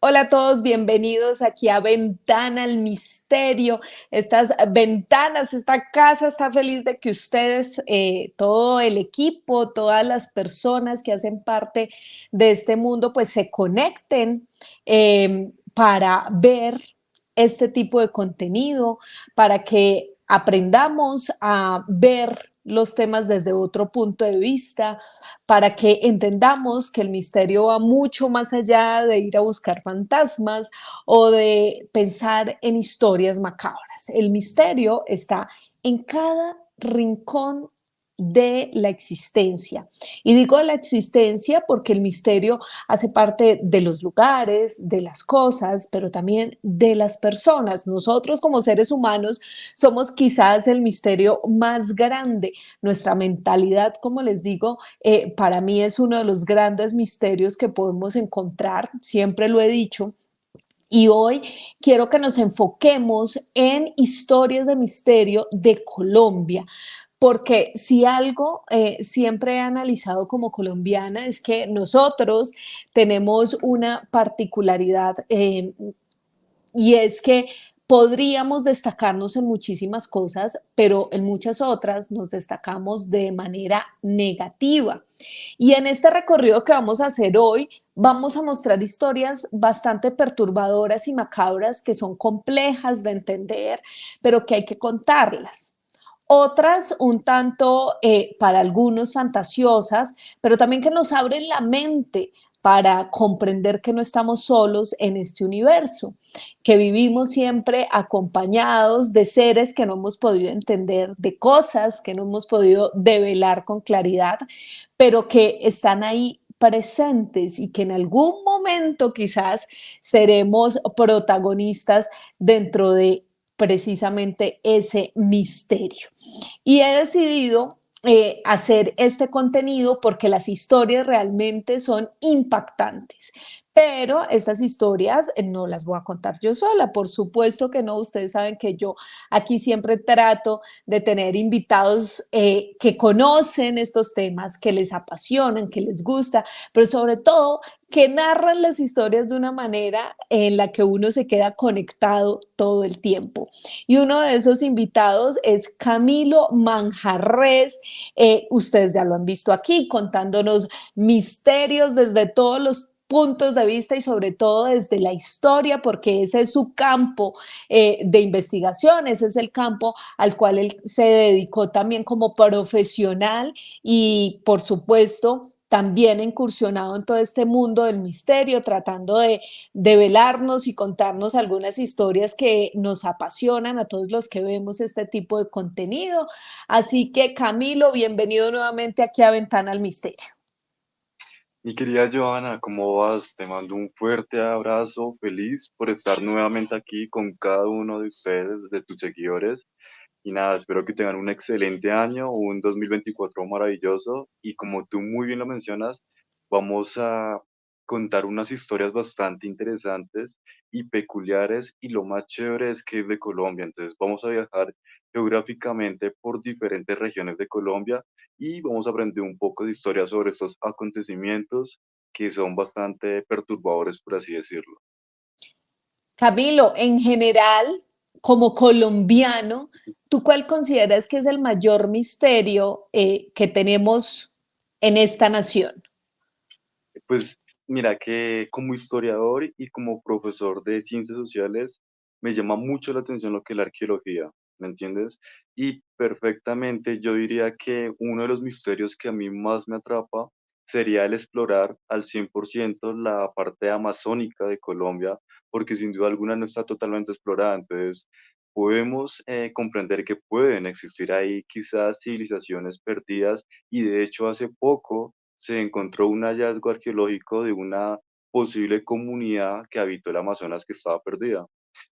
Hola a todos, bienvenidos aquí a Ventana al Misterio. Estas ventanas, esta casa está feliz de que ustedes, todo el equipo, todas las personas que hacen parte de este mundo, pues se conecten para ver este tipo de contenido, para que aprendamos a ver los temas desde otro punto de vista, para que entendamos que el misterio va mucho más allá de ir a buscar fantasmas o de pensar en historias macabras. El misterio está en cada rincón de la existencia. Y digo de la existencia porque el misterio hace parte de los lugares, de las cosas, pero también de las personas. Nosotros como seres humanos somos quizás el misterio más grande. Nuestra mentalidad, como les digo, para mí es uno de los grandes misterios que podemos encontrar, siempre lo he dicho. Y hoy quiero que nos enfoquemos en historias de misterio de Colombia, porque si algo siempre he analizado como colombiana es que nosotros tenemos una particularidad y es que podríamos destacarnos en muchísimas cosas, pero en muchas otras nos destacamos de manera negativa. Y en este recorrido que vamos a hacer hoy, vamos a mostrar historias bastante perturbadoras y macabras que son complejas de entender, pero que hay que contarlas. Otras un tanto para algunos fantasiosas, pero también que nos abren la mente para comprender que no estamos solos en este universo, que vivimos siempre acompañados de seres que no hemos podido entender, de cosas que no hemos podido develar con claridad, pero que están ahí presentes y que en algún momento quizás seremos protagonistas dentro de precisamente ese misterio. Y he decidido hacer este contenido porque las historias realmente son impactantes. Pero estas historias no las voy a contar yo sola, por supuesto que no. Ustedes saben que yo aquí siempre trato de tener invitados que conocen estos temas, que les apasionan, que les gusta, pero sobre todo que narran las historias de una manera en la que uno se queda conectado todo el tiempo. Y uno de esos invitados es Camilo Manjarres. Ustedes ya lo han visto aquí contándonos misterios desde todos los puntos de vista y sobre todo desde la historia, porque ese es su campo de investigación, ese es el campo al cual él se dedicó también como profesional y por supuesto también incursionado en todo este mundo del misterio, tratando de develarnos y contarnos algunas historias que nos apasionan a todos los que vemos este tipo de contenido. Así que Camilo, bienvenido nuevamente aquí a Ventana al Misterio. Mi querida Johanna, ¿cómo vas? Te mando un fuerte abrazo, feliz por estar nuevamente aquí con cada uno de ustedes, de tus seguidores. Y nada, espero que tengan un excelente año, un 2024 maravilloso. Y como tú muy bien lo mencionas, vamos a contar unas historias bastante interesantes y peculiares. Y lo más chévere es que es de Colombia. Entonces vamos a viajar geográficamente por diferentes regiones de Colombia y vamos a aprender un poco de historia sobre estos acontecimientos que son bastante perturbadores, por así decirlo. Camilo, en general, como colombiano, ¿tú cuál consideras que es el mayor misterio que tenemos en esta nación? Pues mira que como historiador y como profesor de ciencias sociales me llama mucho la atención lo que es la arqueología, ¿me entiendes? Y perfectamente yo diría que uno de los misterios que a mí más me atrapa sería el explorar al 100% la parte amazónica de Colombia, porque sin duda alguna no está totalmente explorada. Entonces podemos comprender que pueden existir ahí quizás civilizaciones perdidas y de hecho hace poco se encontró un hallazgo arqueológico de una posible comunidad que habitó el Amazonas que estaba perdida.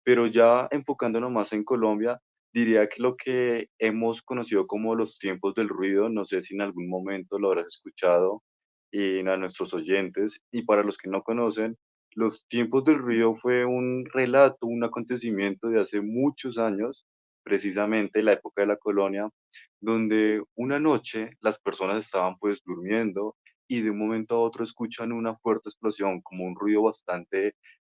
Pero ya enfocándonos más en Colombia, diría que lo que hemos conocido como los tiempos del ruido, no sé si en algún momento lo habrás escuchado y a nuestros oyentes, y para los que no conocen, los tiempos del ruido fue un relato, un acontecimiento de hace muchos años, precisamente la época de la colonia, donde una noche las personas estaban pues durmiendo y de un momento a otro escuchan una fuerte explosión, como un ruido bastante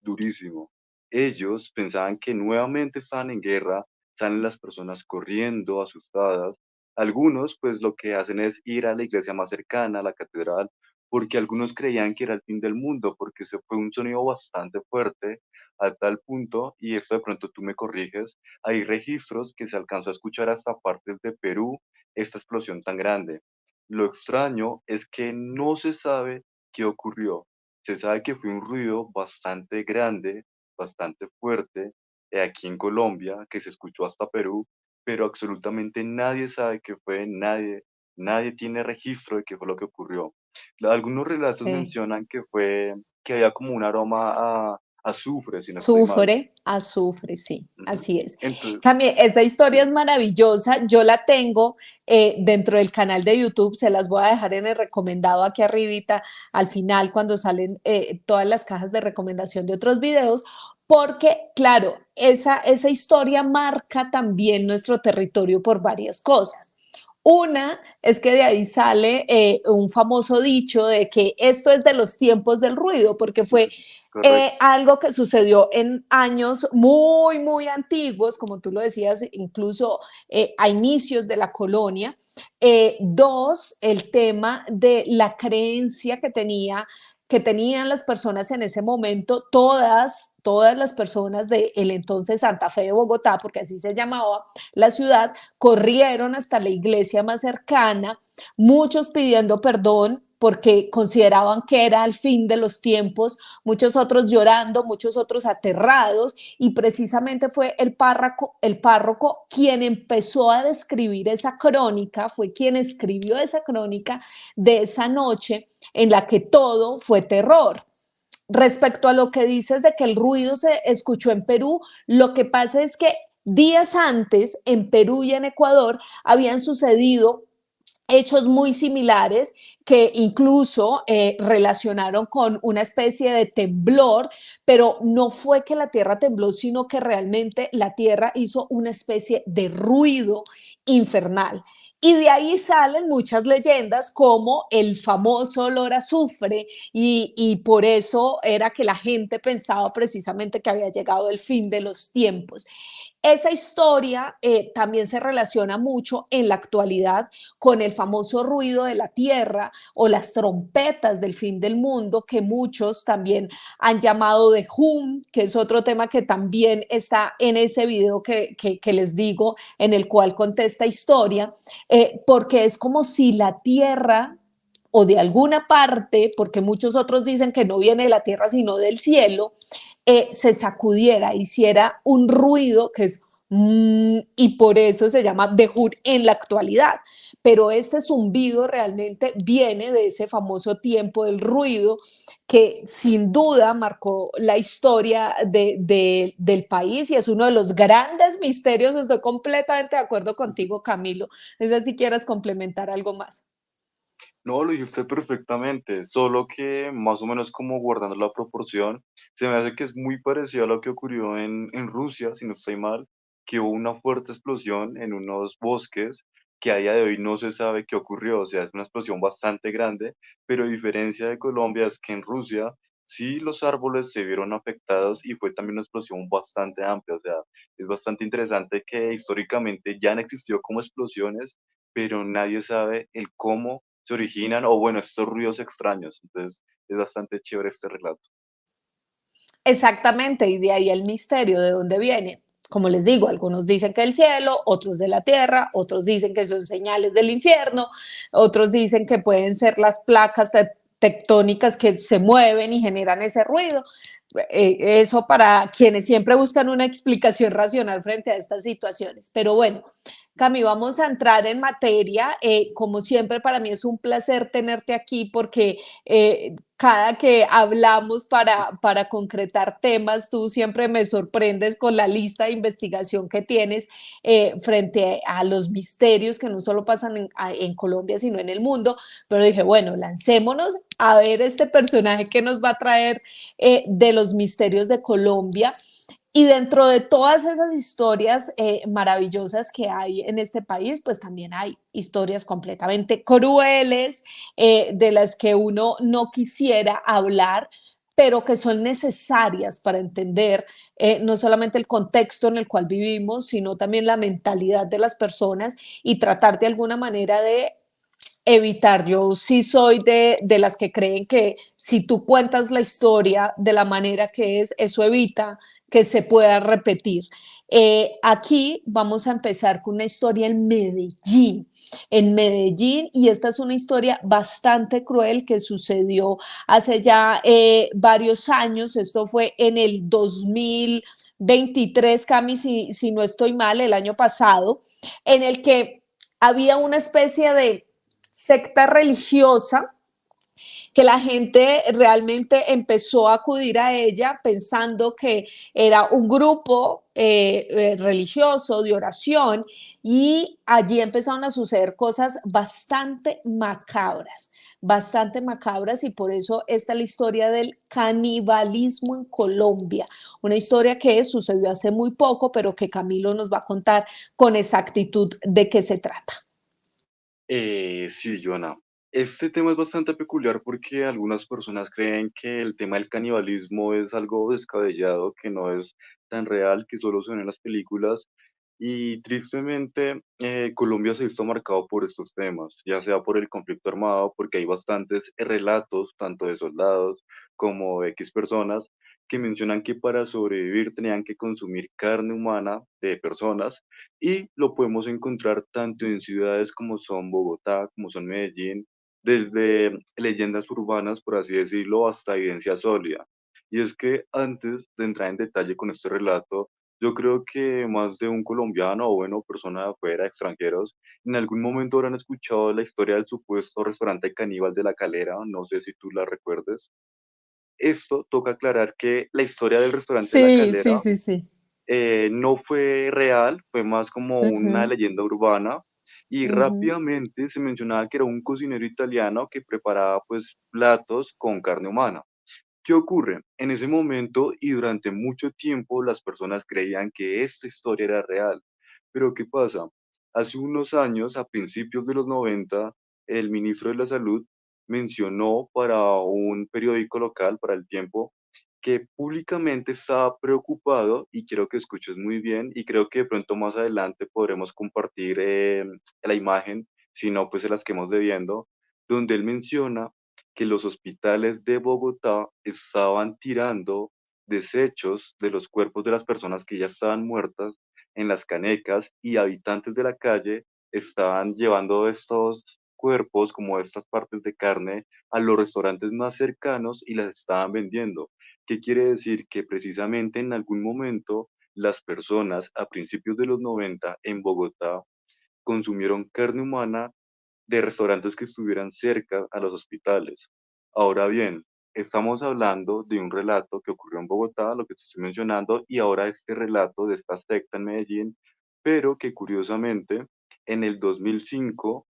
durísimo. Ellos pensaban que nuevamente estaban en guerra, salen las personas corriendo, asustadas. Algunos, pues lo que hacen es ir a la iglesia más cercana, a la catedral, porque algunos creían que era el fin del mundo, porque se fue un sonido bastante fuerte a tal punto, y esto de pronto tú me corriges, hay registros que se alcanzó a escuchar hasta partes de Perú esta explosión tan grande. Lo extraño es que no se sabe qué ocurrió. Se sabe que fue un ruido bastante grande, bastante fuerte, aquí en Colombia, que se escuchó hasta Perú, pero absolutamente nadie sabe qué fue, nadie tiene registro de qué fue lo que ocurrió. Algunos relatos Sí. mencionan que fue, que había como un aroma a azufre, si no estoy mal. Azufre, sí, Ujú. así es. Entonces, Cami, esa historia es sí, maravillosa. Yo la tengo dentro del canal de YouTube. Se las voy a dejar en el recomendado aquí arribita, al final, cuando salen todas las cajas de recomendación de otros videos, porque, claro, esa historia marca también nuestro territorio por varias cosas. Una es que de ahí sale un famoso dicho de que esto es de los tiempos del ruido, porque fue correcto. algo que sucedió en años muy, muy antiguos, como tú lo decías, incluso a inicios de la colonia. Dos, el tema de la creencia que tenían las personas en ese momento, todas las personas del entonces Santa Fe de Bogotá, porque así se llamaba la ciudad, corrieron hasta la iglesia más cercana, muchos pidiendo perdón porque consideraban que era el fin de los tiempos, muchos otros llorando, muchos otros aterrados, y precisamente fue el párroco quien empezó a describir esa crónica, fue quien escribió esa crónica de esa noche en la que todo fue terror. Respecto a lo que dices de que el ruido se escuchó en Perú, lo que pasa es que días antes en Perú y en Ecuador habían sucedido hechos muy similares que incluso relacionaron con una especie de temblor, pero no fue que la tierra tembló, sino que realmente la tierra hizo una especie de ruido infernal. Y de ahí salen muchas leyendas como el famoso olor a azufre y por eso era que la gente pensaba precisamente que había llegado el fin de los tiempos. Esa historia también se relaciona mucho en la actualidad con el famoso ruido de la tierra o las trompetas del fin del mundo, que muchos también han llamado de Hum, que es otro tema que también está en ese video que les digo, en el cual conté esta historia, porque es como si la tierra o de alguna parte, porque muchos otros dicen que no viene de la tierra sino del cielo, se sacudiera, hiciera un ruido que es y por eso se llama The Hood en la actualidad. Pero ese zumbido realmente viene de ese famoso tiempo del ruido que sin duda marcó la historia del país y es uno de los grandes misterios. Estoy completamente de acuerdo contigo, Camilo. No sé si quieras complementar algo más. No, lo dijiste perfectamente, solo que más o menos como guardando la proporción, se me hace que es muy parecido a lo que ocurrió en Rusia, si no estoy mal, que hubo una fuerte explosión en unos bosques que a día de hoy no se sabe qué ocurrió, o sea, es una explosión bastante grande, pero a diferencia de Colombia es que en Rusia sí los árboles se vieron afectados y fue también una explosión bastante amplia, o sea, es bastante interesante que históricamente ya han existido como explosiones, pero nadie sabe el cómo se originan, o bueno, estos ruidos extraños. Entonces, es bastante chévere este relato. Exactamente, y de ahí el misterio de dónde viene. Como les digo, algunos dicen que del cielo, otros de la tierra, otros dicen que son señales del infierno, otros dicen que pueden ser las placas tectónicas que se mueven y generan ese ruido. Eso para quienes siempre buscan una explicación racional frente a estas situaciones. Pero bueno, Cami, vamos a entrar en materia. Como siempre, para mí es un placer tenerte aquí porque cada que hablamos para concretar temas, tú siempre me sorprendes con la lista de investigación que tienes frente a los misterios que no solo pasan en Colombia, sino en el mundo. Pero dije, bueno, lancémonos a ver este personaje que nos va a traer de los misterios de Colombia. Y dentro de todas esas historias maravillosas que hay en este país, pues también hay historias completamente crueles de las que uno no quisiera hablar, pero que son necesarias para entender no solamente el contexto en el cual vivimos, sino también la mentalidad de las personas y tratar de alguna manera de evitar. Yo sí soy de las que creen que si tú cuentas la historia de la manera que es, eso evita que se pueda repetir. Aquí vamos a empezar con una historia en Medellín, y esta es una historia bastante cruel que sucedió hace ya varios años. Esto fue en el 2023, Cami, si no estoy mal, el año pasado, en el que había una especie de secta religiosa que la gente realmente empezó a acudir a ella pensando que era un grupo religioso de oración, y allí empezaron a suceder cosas bastante macabras, y por eso esta es la historia del canibalismo en Colombia, una historia que sucedió hace muy poco, pero que Camilo nos va a contar con exactitud de qué se trata. Sí, Joana. Este tema es bastante peculiar porque algunas personas creen que el tema del canibalismo es algo descabellado, que no es tan real, que solo se ven en las películas. Y tristemente, Colombia se ha visto marcado por estos temas, ya sea por el conflicto armado, porque hay bastantes relatos, tanto de soldados como de X personas, que mencionan que para sobrevivir tenían que consumir carne humana de personas, y lo podemos encontrar tanto en ciudades como son Bogotá, como son Medellín, desde leyendas urbanas, por así decirlo, hasta evidencia sólida. Y es que antes de entrar en detalle con este relato, yo creo que más de un colombiano o bueno, persona de afuera, extranjeros, en algún momento habrán escuchado la historia del supuesto restaurante caníbal de La Calera, no sé si tú la recuerdes. Esto toca aclarar que la historia del restaurante La Sí, Calera sí, sí, sí. no fue real, fue más como una Ujú, leyenda urbana, y ujú. rápidamente se mencionaba que era un cocinero italiano que preparaba pues platos con carne humana. ¿Qué ocurre? En ese momento y durante mucho tiempo las personas creían que esta historia era real. Pero ¿qué pasa? Hace unos años, a principios de los 90, el ministro de la Salud mencionó para un periódico local, para El Tiempo, que públicamente estaba preocupado, y quiero que escuches muy bien, y creo que de pronto más adelante podremos compartir la imagen, si no, pues se las quedamos debiendo, donde él menciona que los hospitales de Bogotá estaban tirando desechos de los cuerpos de las personas que ya estaban muertas en las canecas, y habitantes de la calle estaban llevando estos cuerpos, como estas partes de carne, a los restaurantes más cercanos y las estaban vendiendo. ¿Qué quiere decir? Que precisamente en algún momento las personas a principios de los 90 en Bogotá consumieron carne humana de restaurantes que estuvieran cerca a los hospitales. Ahora bien, estamos hablando de un relato que ocurrió en Bogotá, lo que te estoy mencionando, y ahora este relato de esta secta en Medellín, pero que curiosamente en el 2005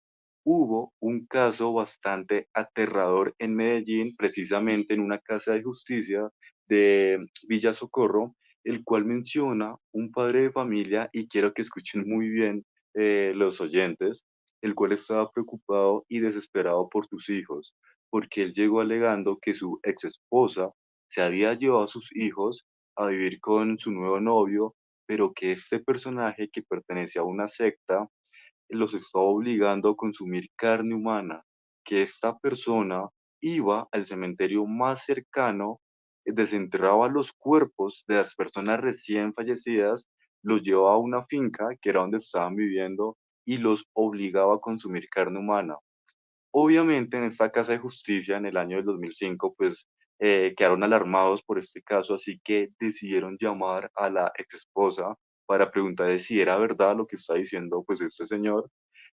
hubo un caso bastante aterrador en Medellín, precisamente en una casa de justicia de Villa Socorro, el cual menciona un padre de familia, y quiero que escuchen muy bien los oyentes, el cual estaba preocupado y desesperado por sus hijos, porque él llegó alegando que su ex esposa se había llevado a sus hijos a vivir con su nuevo novio, pero que este personaje que pertenece a una secta los estaba obligando a consumir carne humana, que esta persona iba al cementerio más cercano, desenterraba los cuerpos de las personas recién fallecidas, los llevaba a una finca que era donde estaban viviendo y los obligaba a consumir carne humana. Obviamente, en esta casa de justicia, en el año del 2005, pues quedaron alarmados por este caso, así que decidieron llamar a la ex esposa para preguntarle si era verdad lo que está diciendo pues este señor,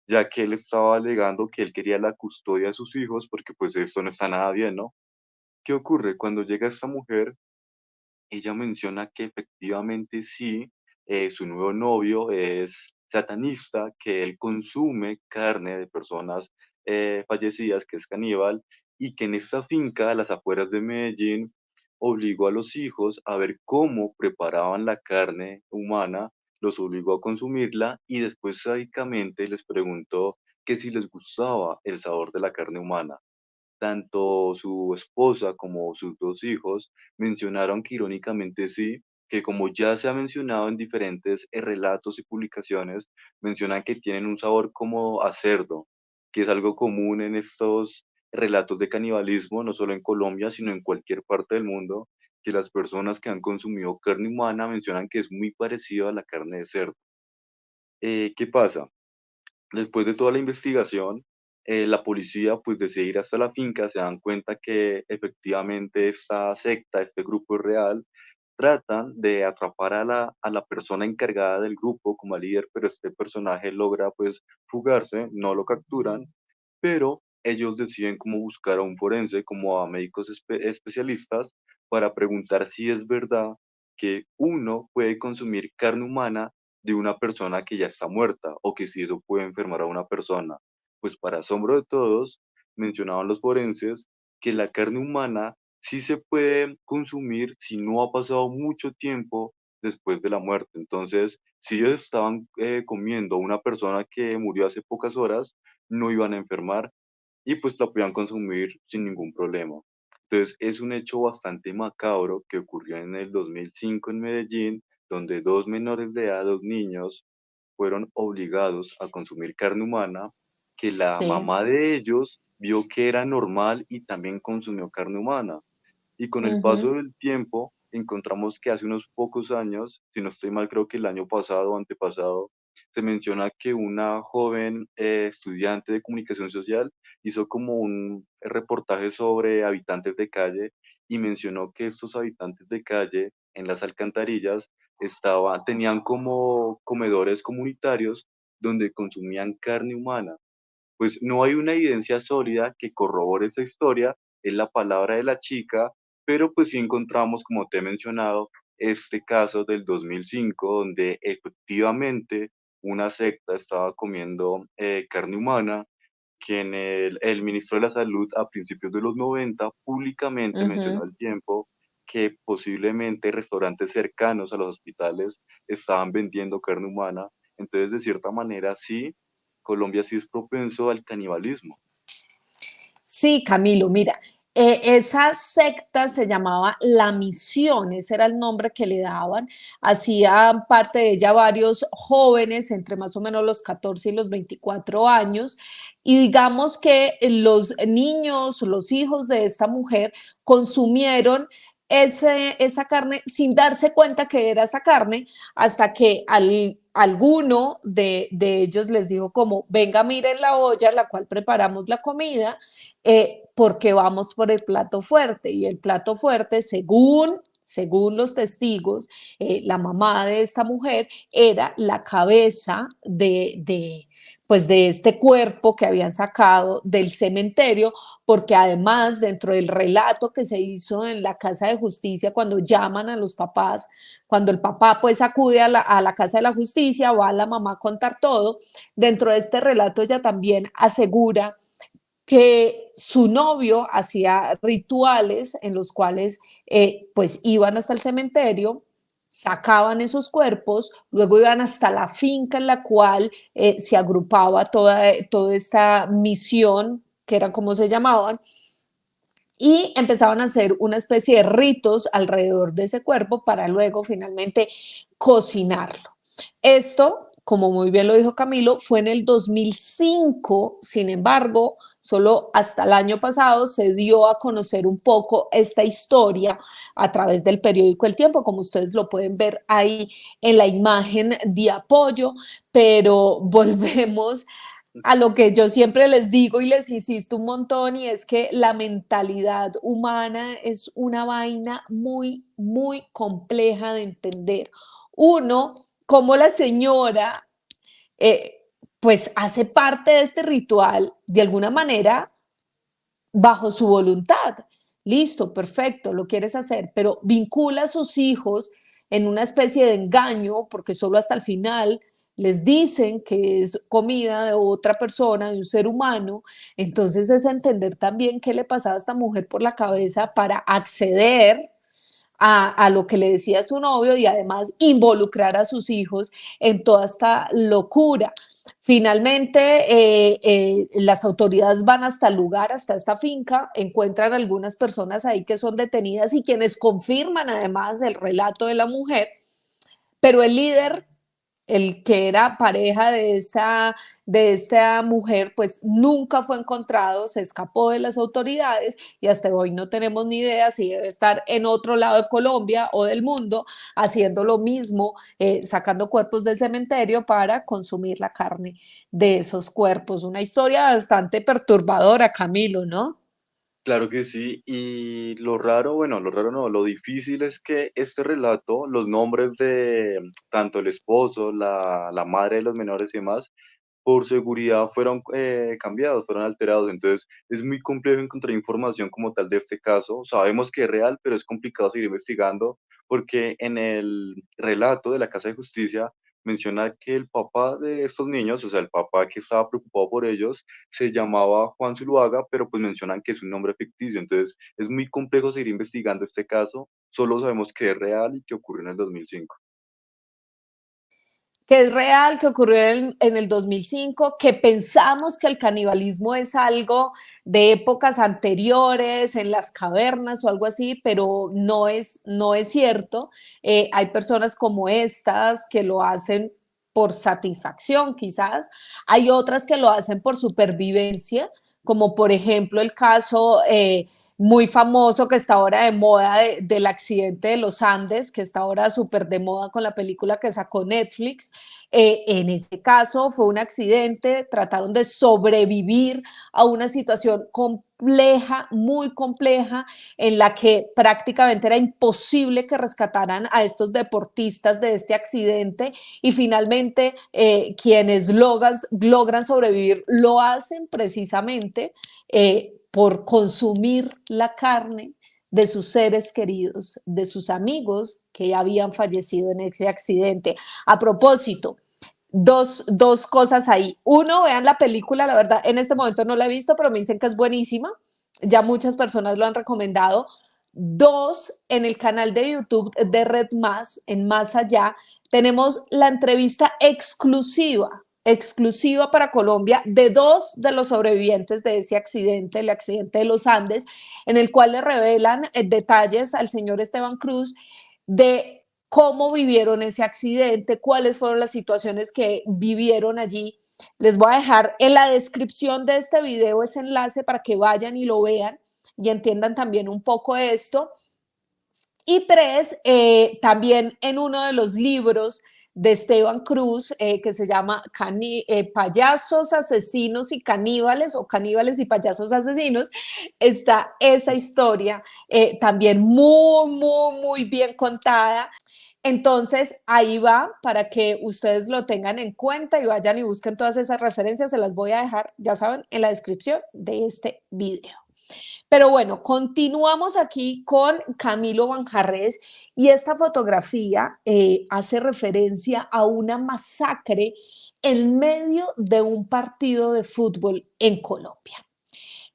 ya que él estaba alegando que él quería la custodia de sus hijos, porque pues esto no está nada bien, ¿no? ¿Qué ocurre? Cuando llega esta mujer, ella menciona que efectivamente sí, su nuevo novio es satanista, que él consume carne de personas fallecidas, que es caníbal, y que en esta finca, a las afueras de Medellín, obligó a los hijos a ver cómo preparaban la carne humana, los obligó a consumirla, y después sádicamente les preguntó que si les gustaba el sabor de la carne humana. tanto su esposa como sus 2 hijos mencionaron que irónicamente sí, que como ya se ha mencionado en diferentes, relatos y publicaciones, mencionan que tienen un sabor como a cerdo, que es algo común en estos relatos de canibalismo, no solo en Colombia, sino en cualquier parte del mundo, que las personas que han consumido carne humana mencionan que es muy parecido a la carne de cerdo. ¿Qué pasa? Después de toda la investigación, la policía, pues, decide ir hasta la finca, se dan cuenta que efectivamente esta secta, este grupo es real, tratan de atrapar a la persona encargada del grupo como al líder, pero este personaje logra, pues, fugarse, no lo capturan, pero ellos deciden como buscar a un forense, como a médicos especialistas, para preguntar si es verdad que uno puede consumir carne humana de una persona que ya está muerta o que si eso puede enfermar a una persona. Pues para asombro de todos, mencionaban los forenses que la carne humana sí se puede consumir si no ha pasado mucho tiempo después de la muerte. Entonces, si ellos estaban comiendo a una persona que murió hace pocas horas, no iban a enfermar y pues la podían consumir sin ningún problema. Entonces, es un hecho bastante macabro que ocurrió en el 2005 en Medellín, donde 2 menores de edad, 2 niños, fueron obligados a consumir carne humana, que la Sí. mamá de ellos vio que era normal y también consumió carne humana. Y con el paso Ujú, del tiempo, encontramos que hace unos pocos años, si no estoy mal, creo que el año pasado o antepasado, se menciona que una joven estudiante de comunicación social hizo como un reportaje sobre habitantes de calle y mencionó que estos habitantes de calle en las alcantarillas tenían como comedores comunitarios donde consumían carne humana. Pues no hay una evidencia sólida que corrobore esa historia, es la palabra de la chica, pero pues sí encontramos, como te he mencionado, este caso del 2005, donde efectivamente una secta estaba comiendo carne humana, quien el ministro de la Salud a principios de los 90 públicamente mencionó ujú. al tiempo que posiblemente restaurantes cercanos a los hospitales estaban vendiendo carne humana. Entonces, de cierta manera, sí, Colombia sí es propenso al canibalismo. Sí, Camilo, mira, esa secta se llamaba La Misión, ese era el nombre que le daban. Hacían parte de ella varios jóvenes entre más o menos los 14 y los 24 años. Y digamos que los niños, los hijos de esta mujer consumieron esa carne sin darse cuenta que era esa carne, hasta que alguno de ellos les dijo como, venga, miren la olla, la cual preparamos la comida, porque vamos por el plato fuerte. Y el plato fuerte, según los testigos, la mamá de esta mujer era la cabeza pues de este cuerpo que habían sacado del cementerio, porque además dentro del relato que se hizo en la Casa de Justicia, cuando llaman a los papás, cuando el papá pues acude a la Casa de la Justicia, va a la mamá a contar todo, dentro de este relato ella también asegura que su novio hacía rituales en los cuales pues iban hasta el cementerio, sacaban esos cuerpos, luego iban hasta la finca en la cual se agrupaba toda esta misión, que era como se llamaban, y empezaban a hacer una especie de ritos alrededor de ese cuerpo para luego finalmente cocinarlo. Esto, como muy bien lo dijo Camilo, fue en el 2005. Sin embargo, solo hasta el año pasado se dio a conocer un poco esta historia a través del periódico El Tiempo, como ustedes lo pueden ver ahí en la imagen de apoyo, pero volvemos a lo que yo siempre les digo y les insisto un montón, y es que la mentalidad humana es una vaina muy, muy compleja de entender. Uno, como la señora, pues hace parte de este ritual de alguna manera bajo su voluntad. Listo, perfecto, lo quieres hacer, pero vincula a sus hijos en una especie de engaño, porque solo hasta el final les dicen que es comida de otra persona, de un ser humano. Entonces es entender también qué le pasaba a esta mujer por la cabeza para acceder a lo que le decía su novio y además involucrar a sus hijos en toda esta locura. Finalmente, las autoridades van hasta el lugar, hasta esta finca, encuentran algunas personas ahí que son detenidas y quienes confirman además el relato de la mujer, pero el líder, el que era pareja de esta mujer, pues nunca fue encontrado, se escapó de las autoridades y hasta hoy no tenemos ni idea si debe estar en otro lado de Colombia o del mundo haciendo lo mismo, sacando cuerpos del cementerio para consumir la carne de esos cuerpos. Una historia bastante perturbadora, Camilo, ¿no? Claro que sí, y lo raro, bueno, lo raro no, lo difícil es que este relato, los nombres de tanto el esposo, la madre de los menores y demás, por seguridad fueron cambiados, fueron alterados. Entonces es muy complejo encontrar información como tal de este caso. Sabemos que es real, pero es complicado seguir investigando porque en el relato de la Casa de Justicia menciona que el papá de estos niños, o sea, el papá que estaba preocupado por ellos, se llamaba Juan Zuluaga, pero pues mencionan que es un nombre ficticio. Entonces es muy complejo seguir investigando este caso. Solo sabemos que es real y que ocurrió en el 2005. Que es real, que ocurrió en el 2005, que pensamos que el canibalismo es algo de épocas anteriores, en las cavernas o algo así, pero no es cierto. Hay personas como estas que lo hacen por satisfacción, quizás. Hay otras que lo hacen por supervivencia, como por ejemplo el caso muy famoso que está ahora de moda del accidente de los Andes, que está ahora súper de moda con la película que sacó Netflix. En este caso fue un accidente, trataron de sobrevivir a una situación compleja, muy compleja, en la que prácticamente era imposible que rescataran a estos deportistas de este accidente y finalmente quienes logran sobrevivir lo hacen precisamente por consumir la carne de sus seres queridos, de sus amigos que habían fallecido en ese accidente. A propósito, dos cosas ahí. Uno, vean la película, la verdad, en este momento no la he visto, pero me dicen que es buenísima. Ya muchas personas lo han recomendado. Dos, en el canal de YouTube de Red Más, en Más Allá, tenemos la entrevista exclusiva para Colombia de dos de los sobrevivientes de ese accidente, el accidente de los Andes, en el cual le revelan detalles al señor Esteban Cruz de cómo vivieron ese accidente, cuáles fueron las situaciones que vivieron allí. Les voy a dejar en la descripción de este video ese enlace para que vayan y lo vean y entiendan también un poco esto. Y tres, también en uno de los libros de Esteban Cruz, que se llama Payasos, Asesinos y Caníbales, o Caníbales y Payasos Asesinos, está esa historia también muy bien contada. Entonces, ahí va para que ustedes lo tengan en cuenta y vayan y busquen todas esas referencias. Se las voy a dejar, ya saben, en la descripción de este video. Pero bueno, continuamos aquí con Camilo Manjarres y esta fotografía hace referencia a una masacre en medio de un partido de fútbol en Colombia.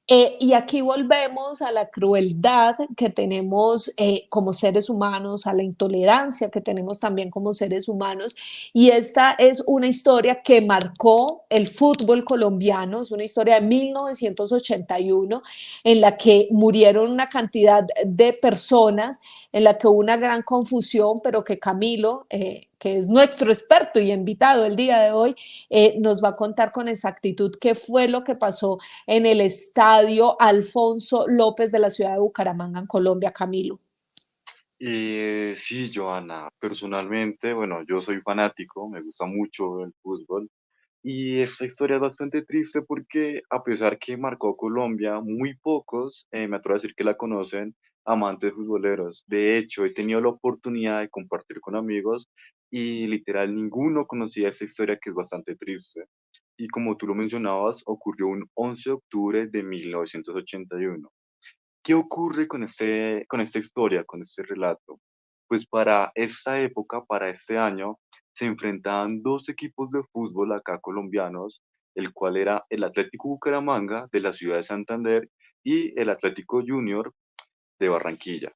Y aquí volvemos a la crueldad que tenemos como seres humanos, a la intolerancia que tenemos también como seres humanos. Y esta es una historia que marcó el fútbol colombiano, es una historia de 1981 en la que murieron una cantidad de personas, en la que hubo una gran confusión, pero que Camilo, que es nuestro experto y invitado el día de hoy, nos va a contar con exactitud qué fue lo que pasó en el estadio Alfonso López de la ciudad de Bucaramanga, en Colombia, Camilo. Sí, Joana, personalmente, bueno, yo soy fanático, me gusta mucho el fútbol y esta historia es bastante triste porque a pesar que marcó a Colombia, muy pocos, me atrevo a decir que la conocen, amantes futboleros. De hecho, he tenido la oportunidad de compartir con amigos y literal ninguno conocía esta historia que es bastante triste. Y como tú lo mencionabas, ocurrió un 11 de octubre de 1981. ¿Qué ocurre con esta historia, con este relato? Pues para esta época, para este año, se enfrentaban dos equipos de fútbol acá colombianos, el cual era el Atlético Bucaramanga de la ciudad de Santander y el Atlético Junior de Barranquilla.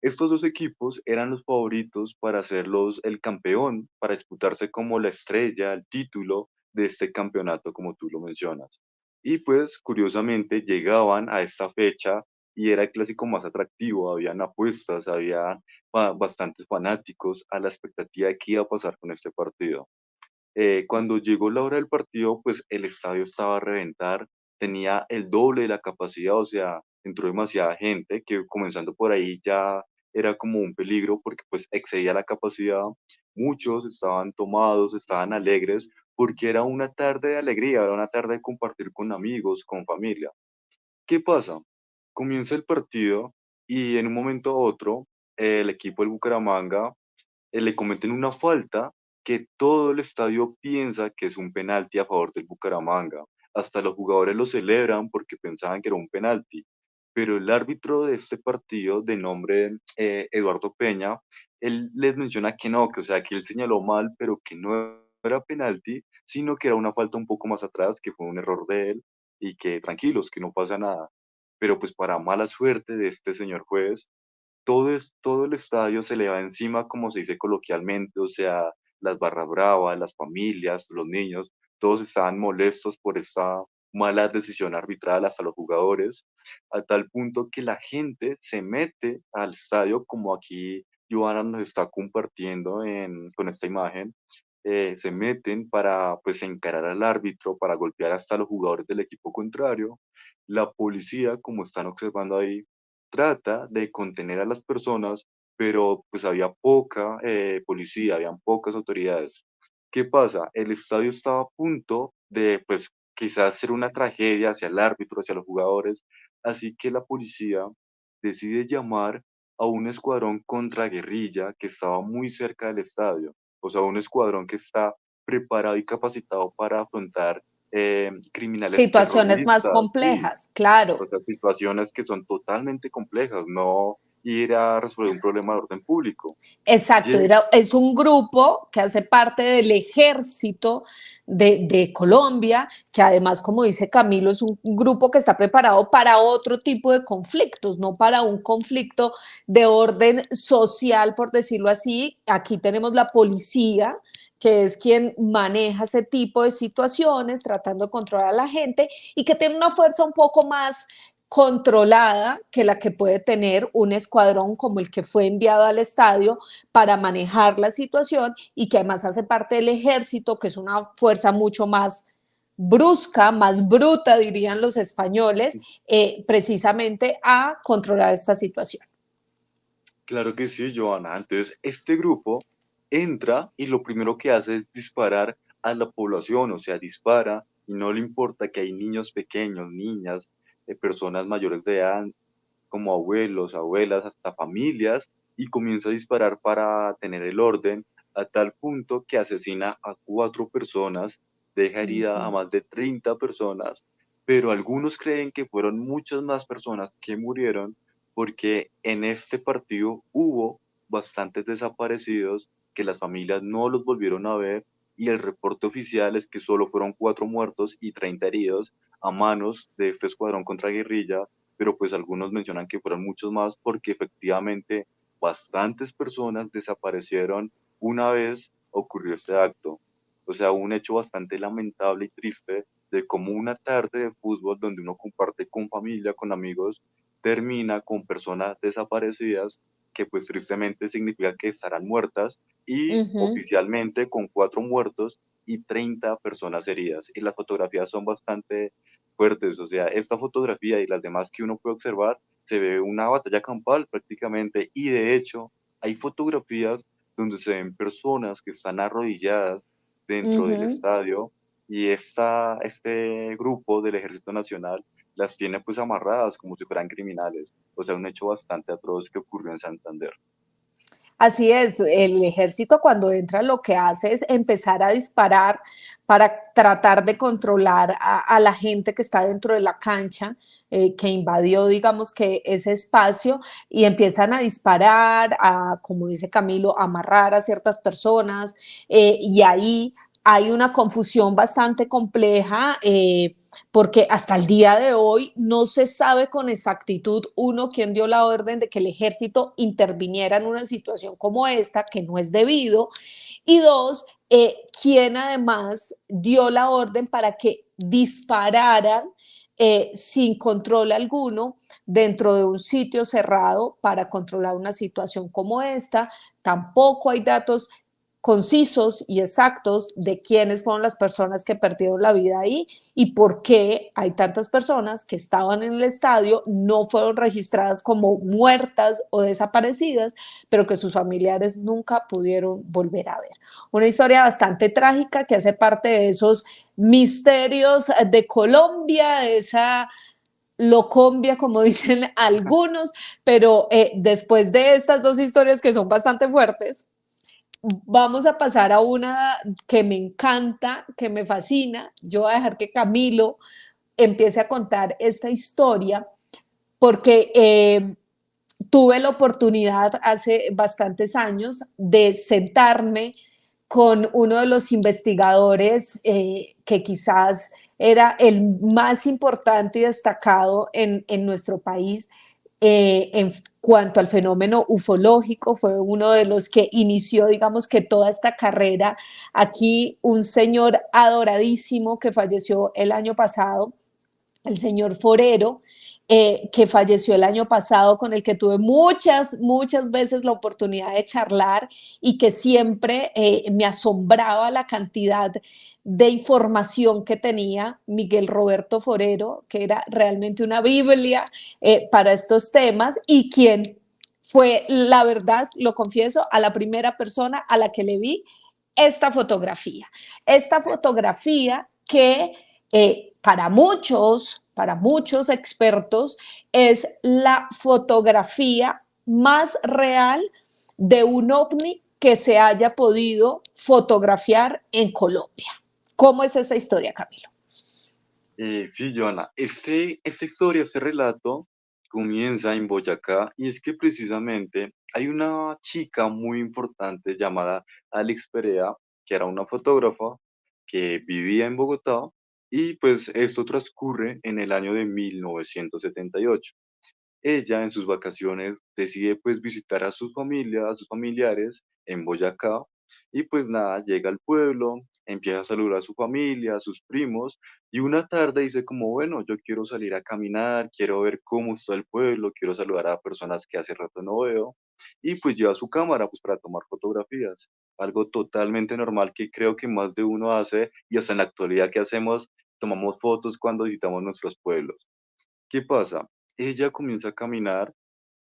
Estos dos equipos eran los favoritos para ser el campeón, para disputarse como la estrella, el título de este campeonato, como tú lo mencionas. Y pues, curiosamente, llegaban a esta fecha y era el clásico más atractivo, habían apuestas, había bastantes fanáticos a la expectativa de qué iba a pasar con este partido. Cuando llegó la hora del partido, pues el estadio estaba a reventar, tenía el doble de la capacidad, o sea, entró demasiada gente, que comenzando por ahí ya era como un peligro porque pues excedía la capacidad. Muchos estaban tomados, estaban alegres, porque era una tarde de alegría, era una tarde de compartir con amigos, con familia. ¿Qué pasa? Comienza el partido y en un momento a otro, el equipo del Bucaramanga le cometen una falta que todo el estadio piensa que es un penalti a favor del Bucaramanga. Hasta los jugadores lo celebran porque pensaban que era un penalti. Pero el árbitro de este partido, de nombre Eduardo Peña, él les menciona que no, que o sea, que él señaló mal, pero que no era penalti, sino que era una falta un poco más atrás, que fue un error de él y que tranquilos, que no pasa nada. Pero pues para mala suerte de este señor juez, todo el estadio se le va encima, como se dice coloquialmente, o sea, las barras bravas, las familias, los niños, todos estaban molestos por esta mala decisión arbitral, hasta los jugadores, a tal punto que la gente se mete al estadio, como aquí Joana nos está compartiendo con esta imagen, se meten para pues encarar al árbitro, para golpear hasta los jugadores del equipo contrario. La policía, como están observando ahí, trata de contener a las personas, pero pues había poca policía, habían pocas autoridades. ¿Qué pasa? El estadio estaba a punto de, pues, quizás ser una tragedia hacia el árbitro, hacia los jugadores, así que la policía decide llamar a un escuadrón contraguerrilla que estaba muy cerca del estadio, o sea, un escuadrón que está preparado y capacitado para afrontar criminales Situaciones más terroristas, sí, complejas, claro. o sea, situaciones que son totalmente complejas, no ir a resolver un problema de orden público. Exacto, Lle- es un grupo que hace parte del ejército de Colombia, que además, como dice Camilo, es un grupo que está preparado para otro tipo de conflictos, no para un conflicto de orden social, por decirlo así. Aquí tenemos la policía, que es quien maneja ese tipo de situaciones, tratando de controlar a la gente y que tiene una fuerza un poco más controlada que la que puede tener un escuadrón como el que fue enviado al estadio para manejar la situación y que además hace parte del ejército, que es una fuerza mucho más brusca, más bruta, dirían los españoles, precisamente a controlar esta situación. Claro que sí, Joana. Entonces, este grupo entra y lo primero que hace es disparar a la población, o sea, dispara y no le importa que hay niños pequeños, niñas, personas mayores de edad, como abuelos, abuelas, hasta familias, y comienza a disparar para tener el orden, a tal punto que asesina a 4 personas, deja Uh herida a -huh. más de 30 personas, pero algunos creen que fueron muchas más personas que murieron porque en este partido hubo bastantes desaparecidos que las familias no los volvieron a ver y el reporte oficial es que solo fueron 4 muertos y 30 heridos a manos de este escuadrón contraguerrilla, pero pues algunos mencionan que fueron muchos más porque efectivamente bastantes personas desaparecieron una vez ocurrió este acto. O sea, un hecho bastante lamentable y triste de cómo una tarde de fútbol donde uno comparte con familia, con amigos, termina con personas desaparecidas que pues tristemente significa que estarán muertas y Uh -huh. oficialmente con 4 muertos y 30 personas heridas. Y las fotografías son bastante fuertes. O sea, esta fotografía y las demás que uno puede observar, se ve una batalla campal prácticamente y de hecho hay fotografías donde se ven personas que están arrodilladas Uh dentro del -huh. estadio y este grupo del Ejército Nacional las tiene pues amarradas como si fueran criminales. O sea, un hecho bastante atroz que ocurrió en Santander. Así es, el ejército cuando entra lo que hace es empezar a disparar para tratar de controlar a la gente que está dentro de la cancha, que invadió, digamos que ese espacio, y empiezan a disparar, a, como dice Camilo, amarrar a ciertas personas, y ahí hay una confusión bastante compleja porque hasta el día de hoy no se sabe con exactitud, uno, quién dio la orden de que el ejército interviniera en una situación como esta, que no es debido, y dos, quién además dio la orden para que dispararan sin control alguno dentro de un sitio cerrado para controlar una situación como esta. Tampoco hay datos concisos y exactos de quiénes fueron las personas que perdieron la vida ahí y por qué hay tantas personas que estaban en el estadio, no fueron registradas como muertas o desaparecidas, pero que sus familiares nunca pudieron volver a ver. Una historia bastante trágica que hace parte de esos misterios de Colombia, de esa locombia, como dicen algunos, pero después de estas dos historias que son bastante fuertes, vamos a pasar a una que me encanta, que me fascina. Yo voy a dejar que Camilo empiece a contar esta historia porque tuve la oportunidad hace bastantes años de sentarme con uno de los investigadores que quizás era el más importante y destacado en nuestro país en cuanto al fenómeno ufológico, fue uno de los que inició, digamos que toda esta carrera. Aquí un señor adoradísimo que falleció el año pasado, el señor Forero, que falleció el año pasado, con el que tuve muchas veces la oportunidad de charlar y que siempre me asombraba la cantidad de información que tenía Miguel Roberto Forero, que era realmente una Biblia para estos temas y quien fue, la verdad, lo confieso, a la primera persona a la que le vi esta fotografía. Esta fotografía que para muchos expertos, es la fotografía más real de un ovni que se haya podido fotografiar en Colombia. ¿Cómo es esa historia, Camilo? Sí, Joana, esta historia, este relato comienza en Boyacá y es que precisamente hay una chica muy importante llamada Alex Perea, que era una fotógrafa que vivía en Bogotá y pues esto transcurre en el año de 1978. Ella en sus vacaciones decide pues visitar a su familia, a sus familiares en Boyacá y pues nada, llega al pueblo, empieza a saludar a su familia, a sus primos y una tarde dice como bueno, yo quiero salir a caminar, quiero ver cómo está el pueblo, quiero saludar a personas que hace rato no veo y pues lleva su cámara pues para tomar fotografías. Algo totalmente normal que creo que más de uno hace y hasta en la actualidad que hacemos, tomamos fotos cuando visitamos nuestros pueblos. ¿Qué pasa? Ella comienza a caminar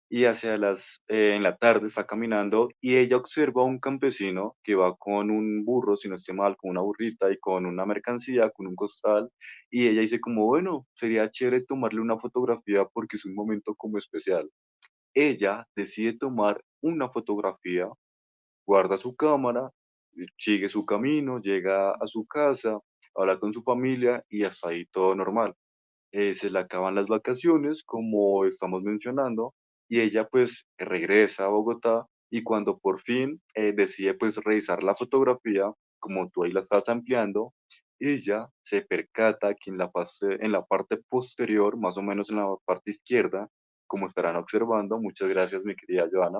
y en la tarde está caminando y ella observa a un campesino que va con un burro, si no estoy mal, con una burrita y con una mercancía, con un costal, y ella dice como, bueno, sería chévere tomarle una fotografía porque es un momento como especial. Ella decide tomar una fotografía, guarda su cámara, sigue su camino, llega a su casa, habla con su familia y hasta ahí todo normal. Se le acaban las vacaciones, como estamos mencionando, y ella pues regresa a Bogotá y cuando por fin decide pues revisar la fotografía, como tú ahí la estás ampliando, ella se percata que en la parte posterior, más o menos en la parte izquierda, como estarán observando, muchas gracias mi querida Joana,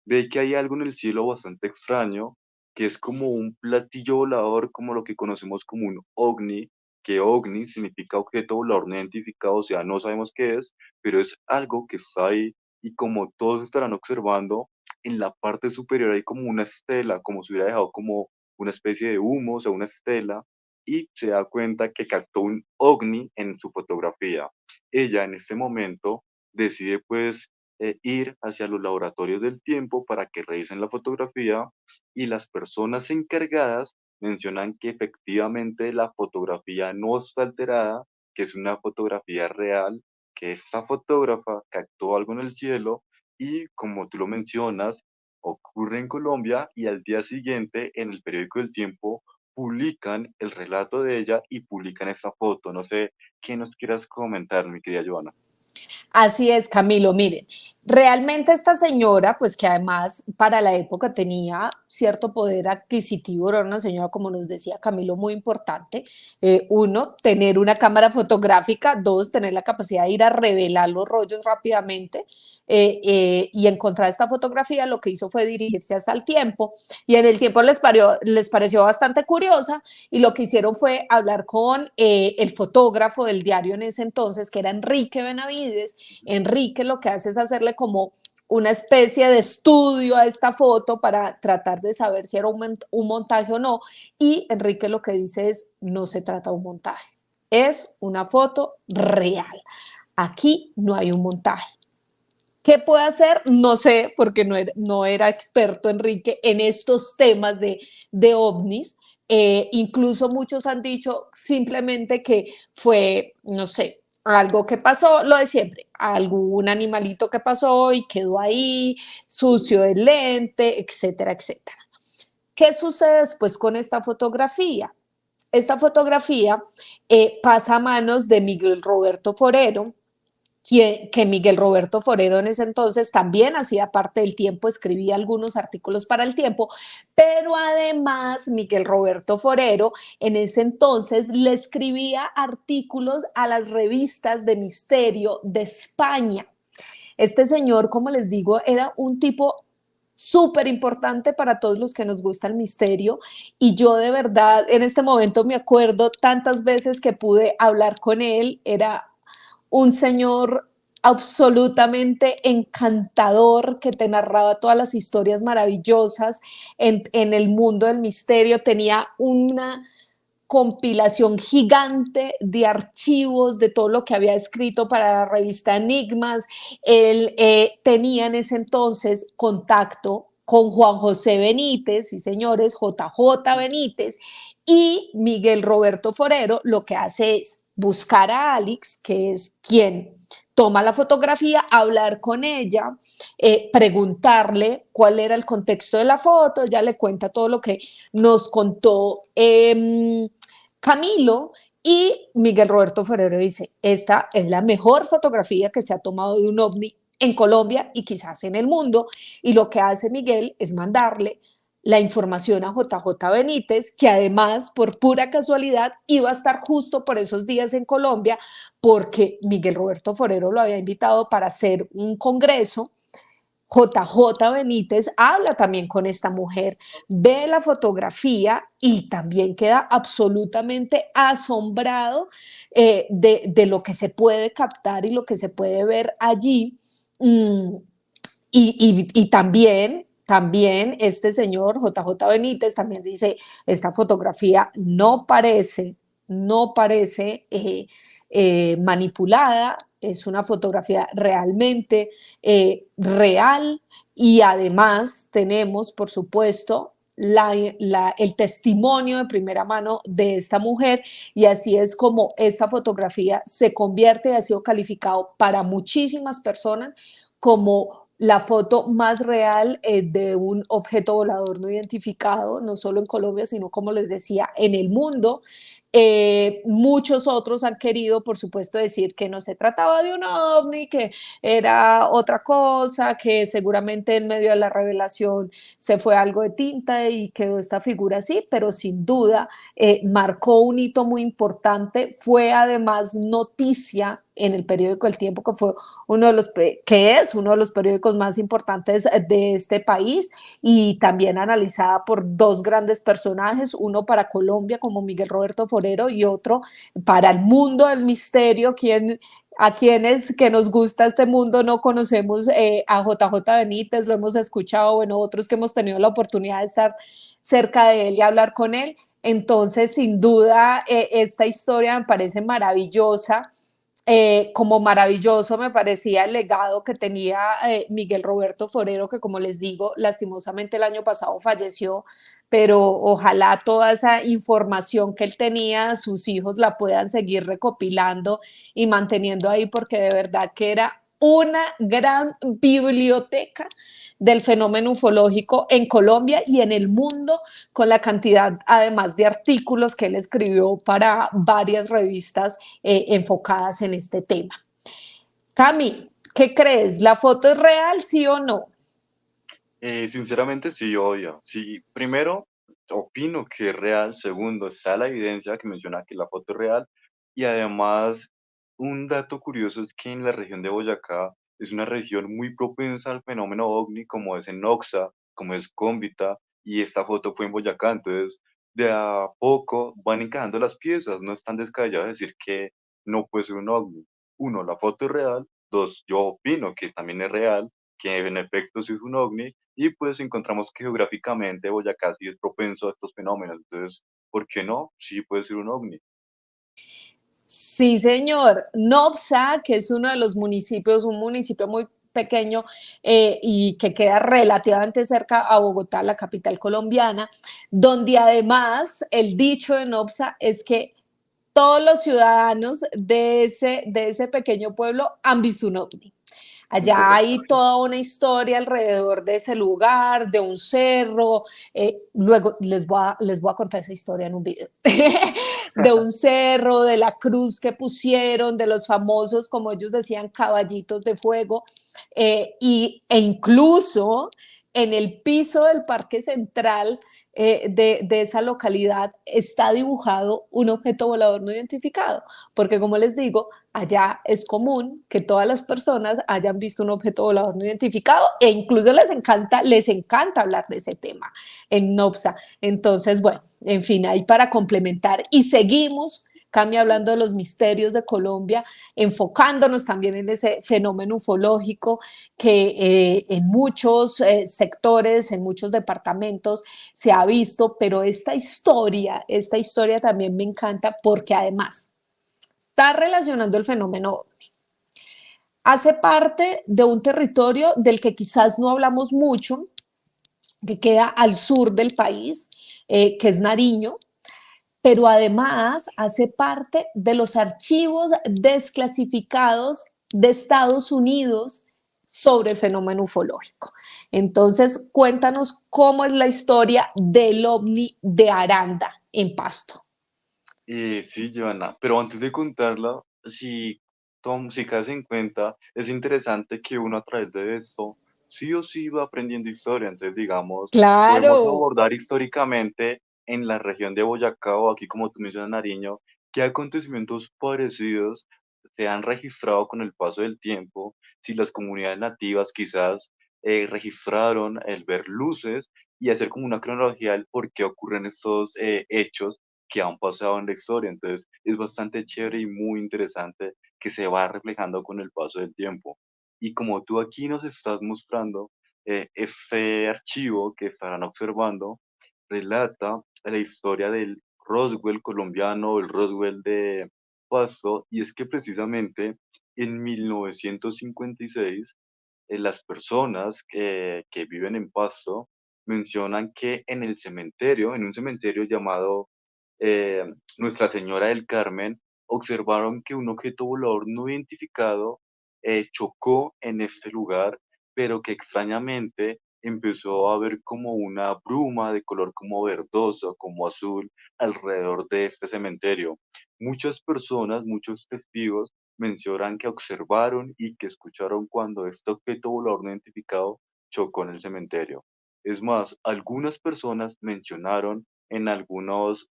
ve que hay algo en el cielo bastante extraño, que es como un platillo volador, como lo que conocemos como un ovni, que ovni significa objeto volador no identificado, o sea, no sabemos qué es, pero es algo que está ahí y como todos estarán observando, en la parte superior hay como una estela, como si hubiera dejado como una especie de humo, o sea, una estela, y se da cuenta que captó un ovni en su fotografía. Ella en ese momento decide pues ir hacia los laboratorios del tiempo para que revisen la fotografía y las personas encargadas mencionan que efectivamente la fotografía no está alterada, que es una fotografía real, que esta fotógrafa captó algo en el cielo y como tú lo mencionas, ocurre en Colombia y al día siguiente en el periódico del Tiempo publican el relato de ella y publican esta foto. No sé qué nos quieras comentar, mi querida Joana. Así es, Camilo. Miren, realmente esta señora, pues que además para la época tenía cierto poder adquisitivo, era una señora, como nos decía Camilo, muy importante. Uno, tener una cámara fotográfica; dos, tener la capacidad de ir a revelar los rollos rápidamente. Y encontrar esta fotografía, lo que hizo fue dirigirse hasta el Tiempo, y en el Tiempo les pareció bastante curiosa, y lo que hicieron fue hablar con el fotógrafo del diario en ese entonces, que era Enrique Benavides. Enrique lo que hace es hacerle como una especie de estudio a esta foto para tratar de saber si era un montaje o no, y Enrique lo que dice es: no se trata de un montaje, es una foto real, aquí no hay un montaje. ¿Qué puede hacer? No sé, porque no era experto Enrique en estos temas de ovnis. Incluso muchos han dicho simplemente que fue, no sé, algo que pasó, lo de siempre, algún animalito que pasó y quedó ahí, sucio el lente, etcétera, etcétera. ¿Qué sucede después con esta fotografía? Esta fotografía pasa a manos de Miguel Roberto Forero, que Miguel Roberto Forero en ese entonces también hacía parte del Tiempo, escribía algunos artículos para el Tiempo, pero además Miguel Roberto Forero en ese entonces le escribía artículos a las revistas de misterio de España. Este señor, como les digo, era un tipo súper importante para todos los que nos gusta el misterio, y yo de verdad en este momento me acuerdo tantas veces que pude hablar con él. Era un señor absolutamente encantador, que te narraba todas las historias maravillosas en el mundo del misterio. Tenía una compilación gigante de archivos de todo lo que había escrito para la revista Enigmas. Él tenía en ese entonces contacto con Juan José Benítez, sí señores, JJ Benítez, y Miguel Roberto Forero lo que hace es buscar a Alex, que es quien toma la fotografía, hablar con ella, preguntarle cuál era el contexto de la foto. Ella le cuenta todo lo que nos contó Camilo, y Miguel Roberto Forero dice: esta es la mejor fotografía que se ha tomado de un ovni en Colombia y quizás en el mundo. Y lo que hace Miguel es mandarle la información a JJ Benítez, que además, por pura casualidad, iba a estar justo por esos días en Colombia, porque Miguel Roberto Forero lo había invitado para hacer un congreso. JJ Benítez habla también con esta mujer, ve la fotografía y también queda absolutamente asombrado de lo que se puede captar y lo que se puede ver allí. Mm, y también este señor JJ Benítez también dice: esta fotografía no parece manipulada, es una fotografía realmente real. Y además tenemos, por supuesto, el testimonio de primera mano de esta mujer, y así es como esta fotografía se convierte y ha sido calificado para muchísimas personas como la foto más real de un objeto volador no identificado, no solo en Colombia, sino, como les decía, en el mundo. Muchos otros han querido, por supuesto, decir que no se trataba de un ovni, que era otra cosa, que seguramente en medio de la revelación se fue algo de tinta y quedó esta figura así, pero sin duda marcó un hito muy importante. Fue además noticia en el periódico El Tiempo, que es uno de los periódicos más importantes de este país, y también analizada por dos grandes personajes, uno para Colombia como Miguel Roberto Forero y otro para el mundo del misterio. A quienes que nos gusta este mundo no conocemos a JJ Benítez, lo hemos escuchado, bueno, otros que hemos tenido la oportunidad de estar cerca de él y hablar con él. Entonces, sin duda, esta historia me parece maravillosa. Como maravilloso me parecía el legado que tenía Miguel Roberto Forero, que, como les digo, lastimosamente el año pasado falleció, pero ojalá toda esa información que él tenía, sus hijos la puedan seguir recopilando y manteniendo ahí, porque de verdad que era una gran biblioteca del fenómeno ufológico en Colombia y en el mundo, con la cantidad además de artículos que él escribió para varias revistas enfocadas en este tema. Cami, ¿qué crees? ¿La foto es real, sí o no? Sinceramente, sí, obvio. Sí, primero, opino que es real. Segundo, está la evidencia que menciona que la foto es real. Y además, un dato curioso es que en la región de Boyacá es una región muy propensa al fenómeno ovni, como es en Oxa, como es Cómbita, y esta foto fue en Boyacá. Entonces, de a poco van encajando las piezas. No es tan descabellado decir que no puede ser un ovni. Uno, la foto es real. Dos, yo opino que también es real, que en efecto sí es un ovni. Y pues encontramos que geográficamente Boyacá sí es propenso a estos fenómenos. Entonces, ¿por qué no? Sí puede ser un ovni. Sí, señor. Nopsa, que es uno de los municipios, un municipio muy pequeño y que queda relativamente cerca a Bogotá, la capital colombiana, donde además el dicho de Nopsa es que todos los ciudadanos de ese pequeño pueblo han visto un ovni. Allá hay Interesante. toda una historia alrededor de ese lugar, de un cerro. Luego les voy a contar esa historia en un video. De un cerro, de la cruz que pusieron, de los famosos, como ellos decían, caballitos de fuego. E incluso en el piso del Parque Central de esa localidad está dibujado un objeto volador no identificado, porque como les digo, allá es común que todas las personas hayan visto un objeto volador no identificado e incluso les encanta hablar de ese tema en NOPSA. Entonces, bueno, en fin, ahí para complementar y seguimos Cami, hablando de los misterios de Colombia, enfocándonos también en ese fenómeno ufológico que en muchos sectores, en muchos departamentos se ha visto, pero esta historia también me encanta porque además está relacionando el fenómeno. Hace parte de un territorio del que quizás no hablamos mucho, que queda al sur del país, que es Nariño, pero además hace parte de los archivos desclasificados de Estados Unidos sobre el fenómeno ufológico. Entonces, cuéntanos cómo es la historia del ovni de Aranda en Pasto. Sí, Joana, pero antes de contarla, si caes en cuenta, es interesante que uno a través de esto sí o sí va aprendiendo historia. Entonces, digamos, podemos Claro, abordar históricamente en la región de Boyacá o aquí, como tú mencionas, Nariño, qué acontecimientos parecidos se han registrado con el paso del tiempo, si las comunidades nativas quizás registraron el ver luces y hacer como una cronología del por qué ocurren estos hechos que han pasado en la historia. Entonces, es bastante chévere y muy interesante que se va reflejando con el paso del tiempo. Y como tú aquí nos estás mostrando, este archivo que estarán observando relata la historia del Roswell colombiano, el Roswell de Pasto, y es que precisamente en 1956 las personas que viven en Pasto mencionan que en el cementerio, en un cementerio llamado eh, Nuestra Señora del Carmen, observaron que un objeto volador no identificado chocó en este lugar, pero que extrañamente empezó a haber como una bruma de color como verdoso, como azul, alrededor de este cementerio. Muchas personas, muchos testigos mencionan que observaron y que escucharon cuando este objeto volador no identificado chocó en el cementerio. Es más, algunas personas mencionaron en algunas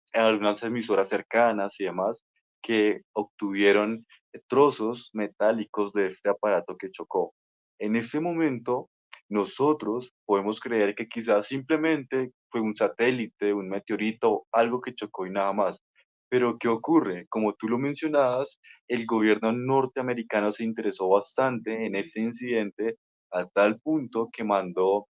emisoras cercanas y demás que obtuvieron trozos metálicos de este aparato que chocó. En ese momento, nosotros podemos creer que quizás simplemente fue un satélite, un meteorito, algo que chocó y nada más. Pero ¿qué ocurre? Como tú lo mencionabas, el gobierno norteamericano se interesó bastante en ese incidente a tal punto que mandó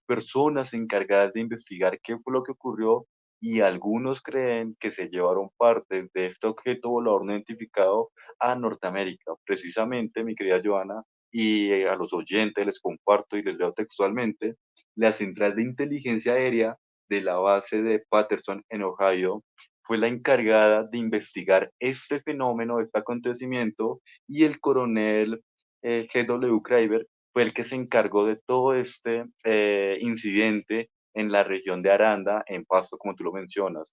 personas encargadas de investigar qué fue lo que ocurrió y algunos creen que se llevaron parte de este objeto volador no identificado a Norteamérica. Precisamente, mi querida Joana, y a los oyentes les comparto y les leo textualmente, la Central de Inteligencia Aérea de la base de Patterson en Ohio fue la encargada de investigar este fenómeno, este acontecimiento, y el coronel G.W. Craver fue el que se encargó de todo este incidente en la región de Aranda, en Pasto, como tú lo mencionas.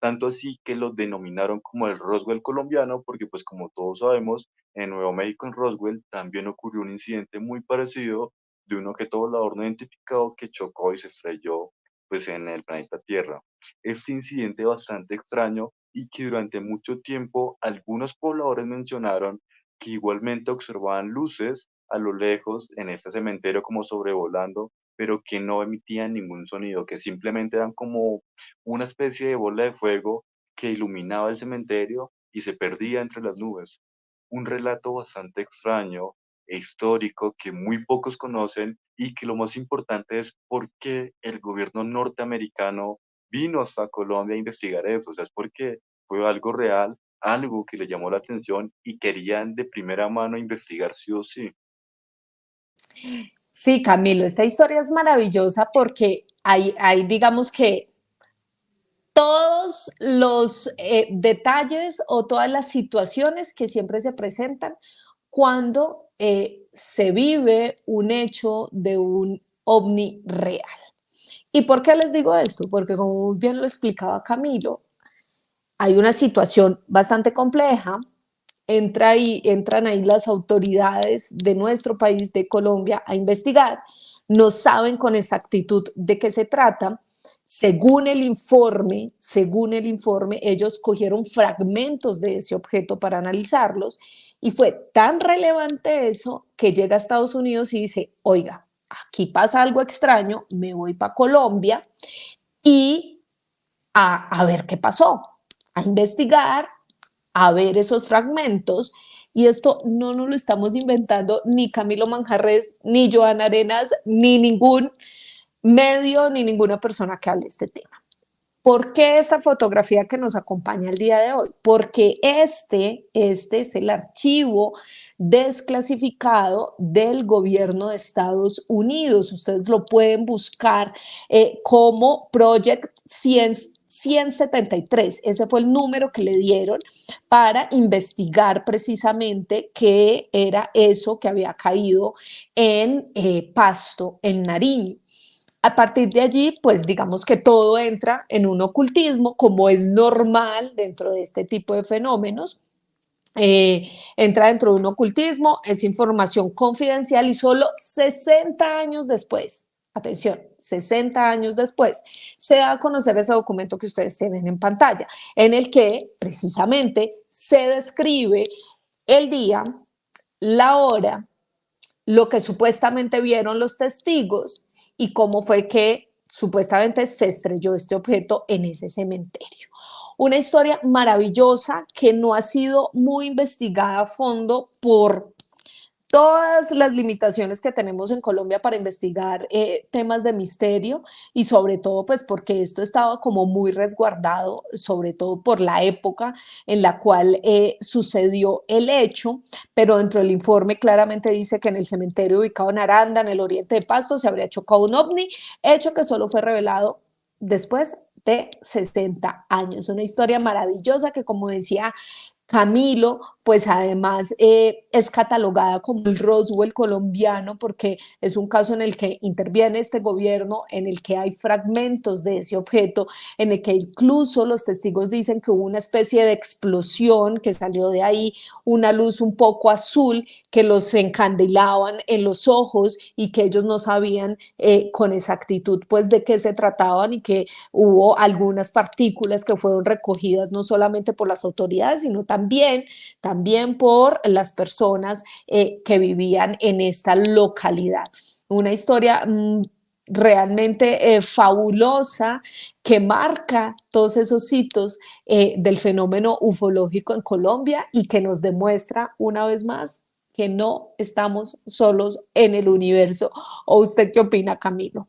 tanto así que lo denominaron como el Roswell colombiano, porque pues como todos sabemos, en Nuevo México, en Roswell, también ocurrió un incidente muy parecido de un objeto volador no identificado que chocó y se estrelló pues en el planeta Tierra. Este incidente bastante extraño y que durante mucho tiempo algunos pobladores mencionaron que igualmente observaban luces a lo lejos en este cementerio como sobrevolando, pero que no emitían ningún sonido, que simplemente eran como una especie de bola de fuego que iluminaba el cementerio y se perdía entre las nubes. Un relato bastante extraño e histórico que muy pocos conocen y que lo más importante es por qué el gobierno norteamericano vino hasta Colombia a investigar eso. O sea, es porque fue algo real, algo que le llamó la atención y querían de primera mano investigar sí o sí. Sí, Camilo, esta historia es maravillosa porque hay digamos que todos los detalles o todas las situaciones que siempre se presentan cuando se vive un hecho de un ovni real. ¿Y por qué les digo esto? Porque como muy bien lo explicaba Camilo, hay una situación bastante compleja. Entran ahí las autoridades de nuestro país, de Colombia, a investigar. No saben con exactitud de qué se trata. Según el informe, ellos cogieron fragmentos de ese objeto para analizarlos y fue tan relevante eso que llega a Estados Unidos y dice, oiga, aquí pasa algo extraño, me voy para Colombia y a ver qué pasó, a investigar, a ver esos fragmentos. Y esto no nos lo estamos inventando ni Camilo Manjarres, ni Joan Arenas, ni ningún medio, ni ninguna persona que hable de este tema. ¿Por qué esta fotografía que nos acompaña el día de hoy? Porque este es el archivo desclasificado del gobierno de Estados Unidos. Ustedes lo pueden buscar como Project 173. Ese fue el número que le dieron para investigar precisamente qué era eso que había caído en Pasto, en Nariño. A partir de allí, pues digamos que todo entra en un ocultismo, como es normal dentro de este tipo de fenómenos. Entra dentro de un ocultismo, es información confidencial y solo 60 años después, atención, 60 años después, se da a conocer ese documento que ustedes tienen en pantalla, en el que precisamente se describe el día, la hora, lo que supuestamente vieron los testigos y cómo fue que supuestamente se estrelló este objeto en ese cementerio. Una historia maravillosa que no ha sido muy investigada a fondo por todas las limitaciones que tenemos en Colombia para investigar temas de misterio y sobre todo pues porque esto estaba como muy resguardado, sobre todo por la época en la cual sucedió el hecho, pero dentro del informe claramente dice que en el cementerio ubicado en Aranda, en el oriente de Pasto, se habría chocado un ovni, hecho que solo fue revelado después de 60 años. Una historia maravillosa que, como decía Camilo, pues además es catalogada como el Roswell colombiano porque es un caso en el que interviene este gobierno, en el que hay fragmentos de ese objeto, en el que incluso los testigos dicen que hubo una especie de explosión que salió de ahí, una luz un poco azul que los encandilaban en los ojos y que ellos no sabían con exactitud pues de qué se trataban y que hubo algunas partículas que fueron recogidas no solamente por las autoridades, sino también por las personas que vivían en esta localidad. Una historia realmente fabulosa que marca todos esos hitos del fenómeno ufológico en Colombia y que nos demuestra una vez más que no estamos solos en el universo. ¿O usted qué opina, Camilo?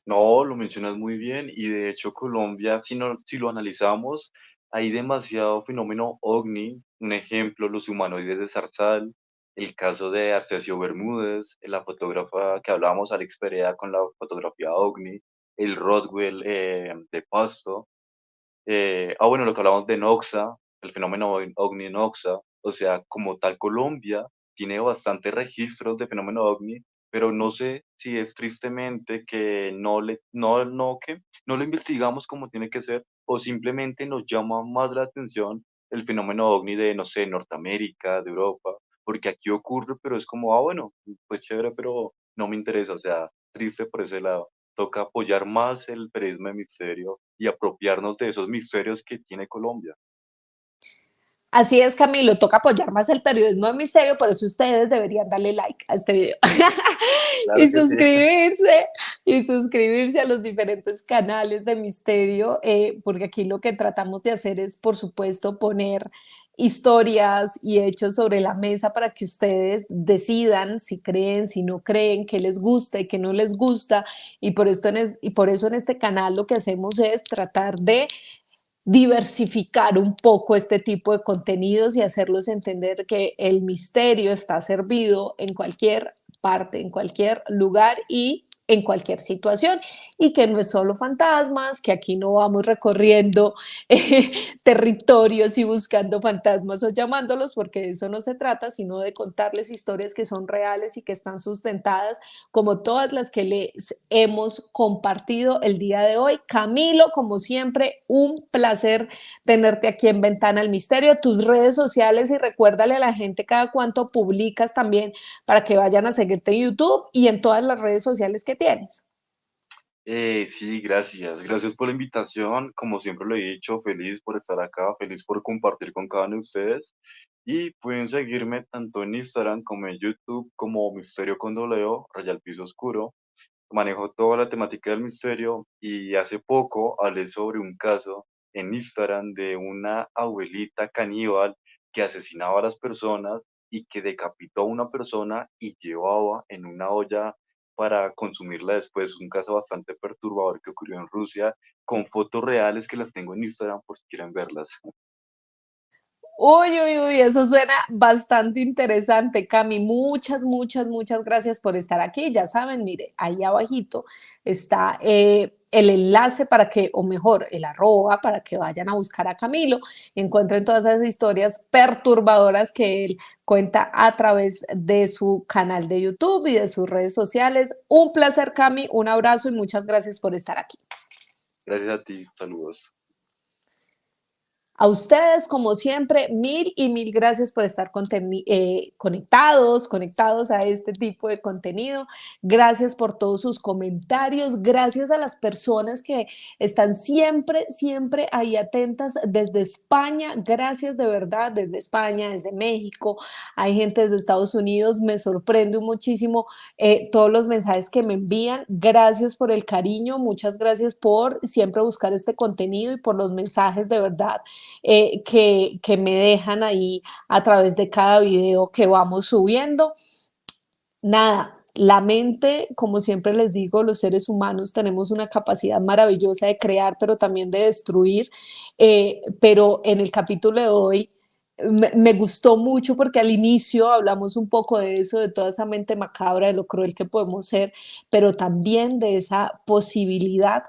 No, lo mencionas muy bien y de hecho Colombia, si lo analizamos, hay demasiado fenómeno OVNI, un ejemplo, los humanoides de Zarzal, el caso de Arcesio Bermúdez, la fotógrafa que hablábamos, Alex Perea con la fotografía OVNI, el Roswell de Pasto, bueno, lo que hablamos de Noxa, el fenómeno OVNI en Noxa, o sea, como tal Colombia tiene bastantes registros de fenómeno OVNI, pero no sé si es tristemente que no lo investigamos como tiene que ser, o simplemente nos llama más la atención el fenómeno ovni de, no sé, Norteamérica, de Europa, porque aquí ocurre, pero es como, ah, bueno, pues chévere, pero no me interesa, o sea, triste por ese lado. Toca apoyar más el periodismo de misterio y apropiarnos de esos misterios que tiene Colombia. Así es, Camilo, toca apoyar más el periodismo de misterio, por eso ustedes deberían darle like a este video Claro y que sí. suscribirse a los diferentes canales de misterio, porque aquí lo que tratamos de hacer es, por supuesto, poner historias y hechos sobre la mesa para que ustedes decidan si creen, si no creen, qué les gusta y qué no les gusta. Y por eso en este canal lo que hacemos es tratar de diversificar un poco este tipo de contenidos y hacerlos entender que el misterio está servido en cualquier parte, en cualquier lugar y en cualquier situación, y que no es solo fantasmas, que aquí no vamos recorriendo territorios y buscando fantasmas o llamándolos, porque de eso no se trata, sino de contarles historias que son reales y que están sustentadas, como todas las que les hemos compartido el día de hoy. Camilo, como siempre, un placer tenerte aquí en Ventana al Misterio, tus redes sociales, y recuérdale a la gente cada cuánto publicas también para que vayan a seguirte en YouTube y en todas las redes sociales que tienes. Sí, gracias. Gracias por la invitación. Como siempre lo he dicho, feliz por estar acá, feliz por compartir con cada uno de ustedes. Y pueden seguirme tanto en Instagram como en YouTube como Misterio con Doleo, Raya al Piso Oscuro. Manejo toda la temática del misterio y hace poco hablé sobre un caso en Instagram de una abuelita caníbal que asesinaba a las personas y que decapitó a una persona y llevaba en una olla para consumirla después. Un caso bastante perturbador que ocurrió en Rusia, con fotos reales que las tengo en Instagram por si quieren verlas. Uy, uy, uy, eso suena bastante interesante, Cami. Muchas, muchas, muchas gracias por estar aquí. Ya saben, mire, ahí abajito está el enlace para que, o mejor, el arroba para que vayan a buscar a Camilo, encuentren todas esas historias perturbadoras que él cuenta a través de su canal de YouTube y de sus redes sociales. Un placer, Cami, un abrazo y muchas gracias por estar aquí. Gracias a ti, saludos. A ustedes, como siempre, mil y mil gracias por estar conectados a este tipo de contenido. Gracias por todos sus comentarios. Gracias a las personas que están siempre, siempre ahí atentas desde España. Gracias de verdad, desde España, desde México. Hay gente desde Estados Unidos. Me sorprende muchísimo todos los mensajes que me envían. Gracias por el cariño. Muchas gracias por siempre buscar este contenido y por los mensajes de verdad que me dejan ahí a través de cada video que vamos subiendo. Nada, la mente, como siempre les digo, los seres humanos tenemos una capacidad maravillosa de crear, pero también de destruir. Pero en el capítulo de hoy me gustó mucho porque al inicio hablamos un poco de eso, de toda esa mente macabra, de lo cruel que podemos ser, pero también de esa posibilidad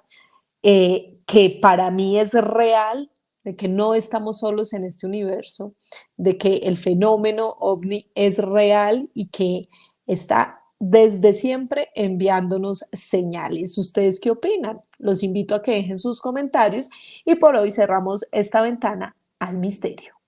que para mí es real, de que no estamos solos en este universo, de que el fenómeno ovni es real y que está desde siempre enviándonos señales. ¿Ustedes qué opinan? Los invito a que dejen sus comentarios y por hoy cerramos esta ventana al misterio.